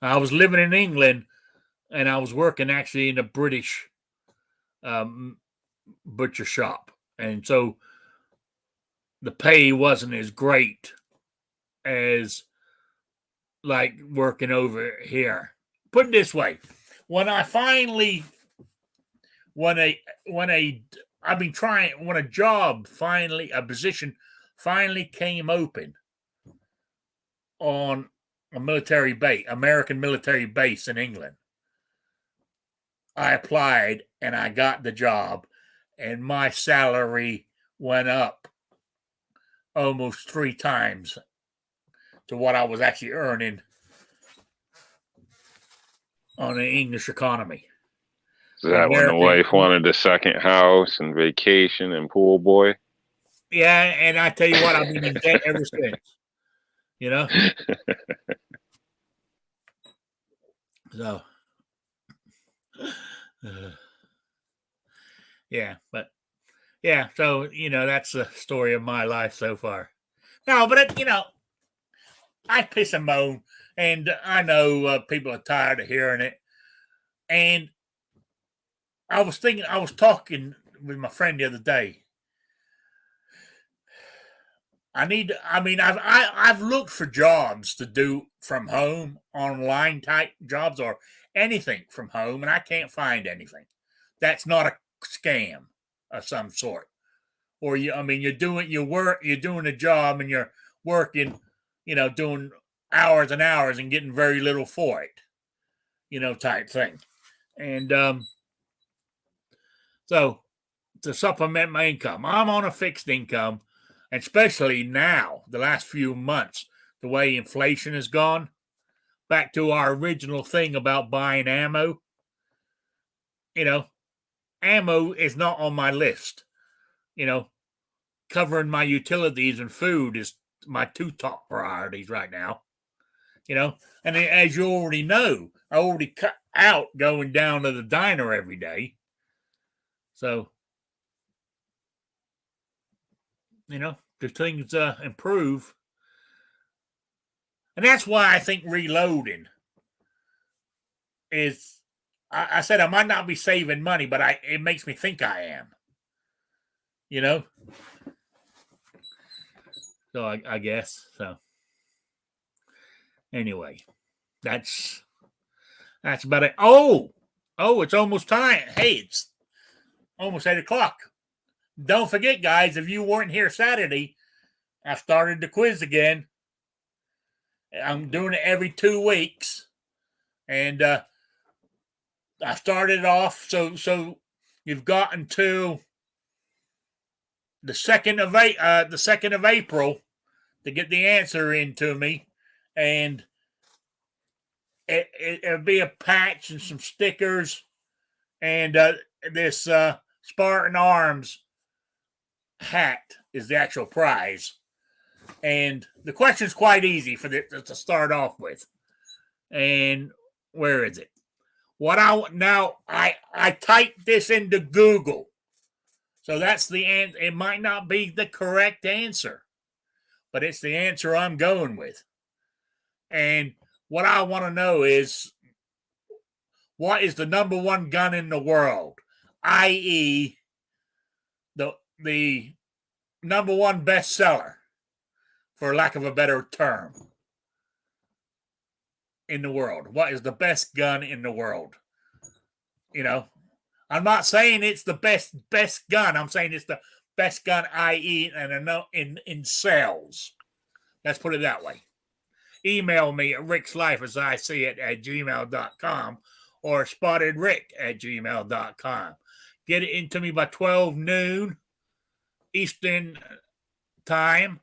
I was living in England, and I was working actually in a British butcher shop, and so the pay wasn't as great as like working over here. Put it this way: when I finally, when a position finally came open on a American military base in England, I applied and I got the job, and my salary went up almost 3 times to what I was actually earning on the English economy. Is that when the wife wanted a second house and vacation and pool boy? Yeah, and I tell you what, I've been in debt ever since. So, yeah, but yeah, so that's the story of my life so far. No, but I piss and moan, and I know people are tired of hearing it. And I was talking with my friend the other day. I've looked for jobs to do from home, online type jobs, or anything from home, and I can't find anything that's not a scam of some sort. Or you're doing a job and you're working, doing hours and hours and getting very little for it, type thing. And so to supplement my income, I'm on a fixed income, and especially now, the last few months, the way inflation has gone, back to our original thing about buying ammo, ammo is not on my list. Covering my utilities and food is my 2 top priorities right now. And as you already know, I already cut out going down to the diner every day. So, the things improve. And that's why I think reloading is, I said I might not be saving money, but it makes me think I am. So I guess so. Anyway, that's about it. Oh, it's almost time. Hey, it's almost 8:00. Don't forget, guys, if you weren't here Saturday, I started the quiz again. I'm doing it every 2 weeks, and I started off. So you've gotten to the 2nd of April to get the answer into me, and it'd be a patch and some stickers, and this Spartan Arms hat is the actual prize. And the question's quite easy to start off with. And where is it? I typed this into Google. So that's the answer. It might not be the correct answer, but it's the answer I'm going with. And what I want to know is, what is the number one gun in the world? I.e., the number one bestseller, for lack of a better term, in the world. What is the best gun in the world? You know, I'm not saying it's the best gun. I'm saying it's the best gun, i.e., in sales. Let's put it that way. Email me at rickslife@gmail.com or spottedrick@gmail.com. Get it into me by 12 noon Eastern time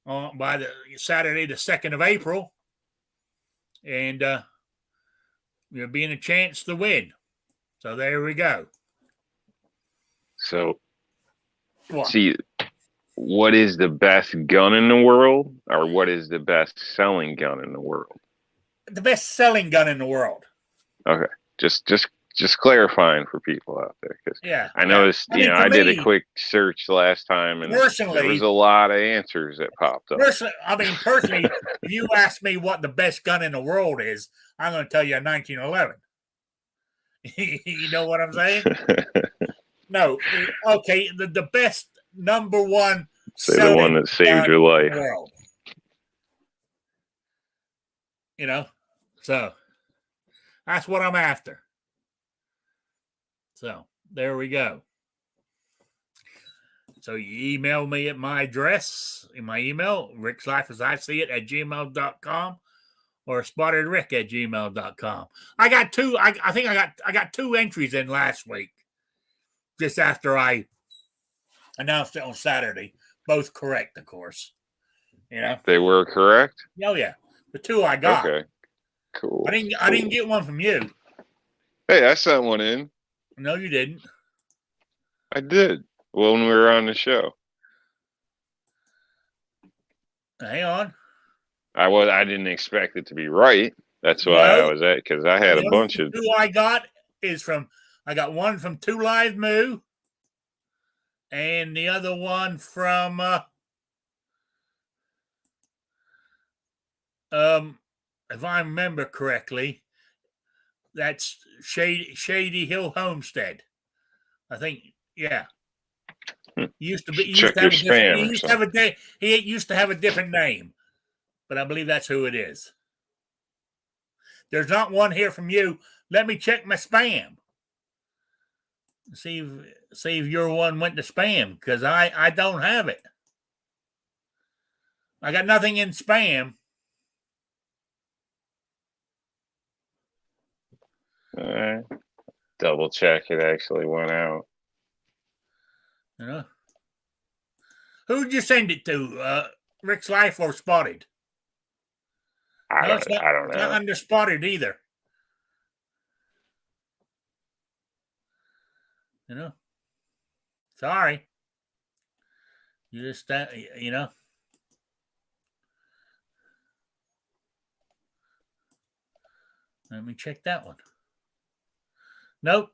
by the Saturday, the 2nd of April. And you'll be in a chance to win. So there we go. So, What? see, what is the best gun in the world, or what is the best selling gun in the world? The best selling gun in the world. Okay, just clarifying for people out there, because Yeah, I noticed, I did a quick search last time, and personally, there was a lot of answers that popped up. Personally, if you ask me what the best gun in the world is, I'm going to tell you a 1911. You know what I'm saying? No, okay. The best number one. Say the one that saved your life. World. So that's what I'm after. So there we go. So you email me at my address, in my email, rickslife@gmail.com or spottedrick@gmail.com. I got two. I think I got two entries in last week, just after I announced it on Saturday. Both correct, of course. They were correct. Oh yeah, the two I got. Okay, cool. I didn't get one from you. Hey, I sent one in. No, you didn't. I did when we were on the show. Hang on. I didn't expect it to be right. That's why I was at, because I had a bunch of. Two I got I got one from 2 Live Moo, and the other one from if I remember correctly, that's Shady Hill Homestead. I think, yeah. He used to have a different name, but I believe that's who it is. There's not one here from you. Let me check my spam. See if your one went to spam, because I don't have it. I got nothing in spam. All right. Double check it actually went out. Who'd you send it to? Rick's Life or Spotted? I don't know. It's not under Spotted either. Sorry. You just Let me check that one. Nope.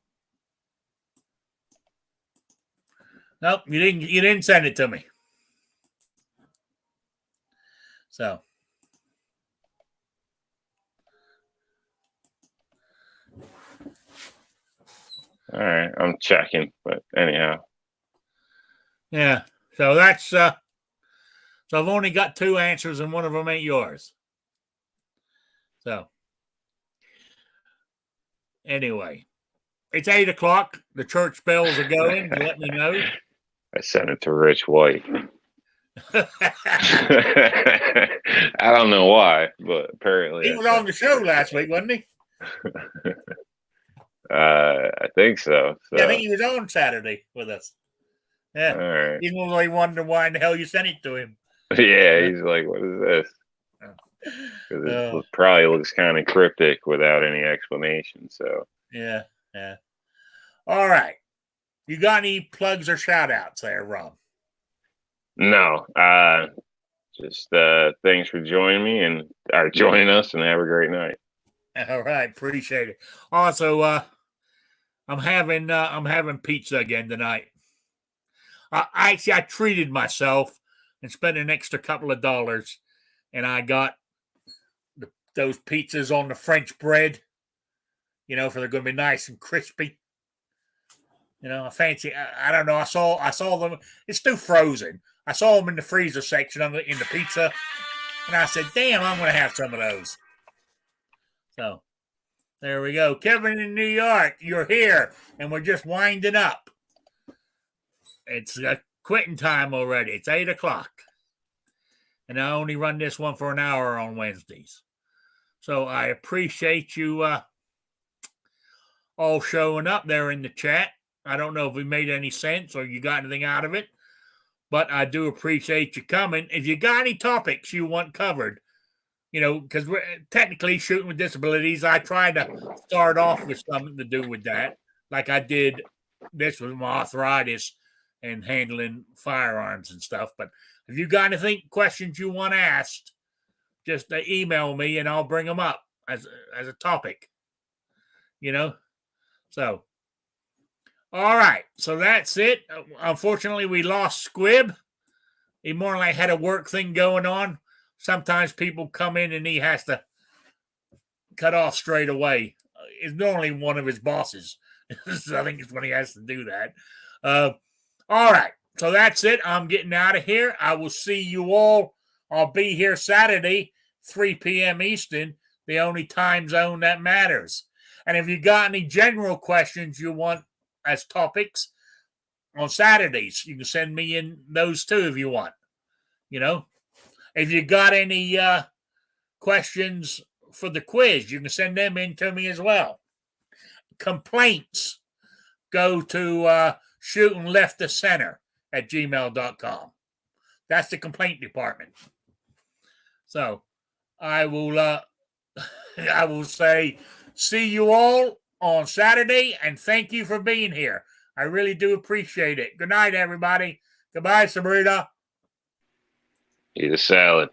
You didn't send it to me. So all right, I'm checking, but anyhow. Yeah. So that's so I've only got 2 answers, and one of them ain't yours. So anyway, it's 8:00. The church bells are going. To let me know. I sent it to Rich White. I don't know why, but apparently he was on the show last week, wasn't he? I think so. Yeah, I think he was on Saturday with us. Yeah. All right. He was really wondering why in the hell you sent it to him. Yeah, he's like, what is this? Because it probably looks kind of cryptic without any explanation. So yeah. All right. You got any plugs or shout outs there, Rob? no, just thanks for joining me and joining us, and have a great night. All right, appreciate it. Also, I'm having pizza again tonight. I treated myself and spent an extra couple of dollars, and I got those pizzas on the French bread. For they're going to be nice and crispy. I fancy. I don't know. I saw them. It's still frozen. I saw them in the freezer section in the pizza, and I said, "Damn, I'm going to have some of those." So there we go. Kevin in New York, you're here, and we're just winding up. It's quitting time already. It's 8:00, and I only run this one for an hour on Wednesdays. So I appreciate you all showing up there in the chat. I don't know if we made any sense or you got anything out of it, but I do appreciate you coming. If you got any topics you want covered, because we're technically shooting with disabilities, I try to start off with something to do with that, like I did this with my arthritis and handling firearms and stuff. But if you got anything, questions you want asked, just email me and I'll bring them up as a topic, So, all right. So that's it. Unfortunately, we lost Squib. He more like had a work thing going on. Sometimes people come in and he has to cut off straight away. It's normally one of his bosses. So I think it's when he has to do that. All right. So that's it. I'm getting out of here. I will see you all. I'll be here Saturday, 3 p.m. Eastern, the only time zone that matters. And if you got any general questions you want as topics on Saturdays, you can send me in those too if you want. If you got any questions for the quiz, you can send them in to me as well. Complaints, go to shootingleft-to-center@gmail.com. That's the complaint department. So I will say see you all on Saturday, and thank you for being here. I really do appreciate it. Good night, everybody. Goodbye, Sabrina. Eat a salad.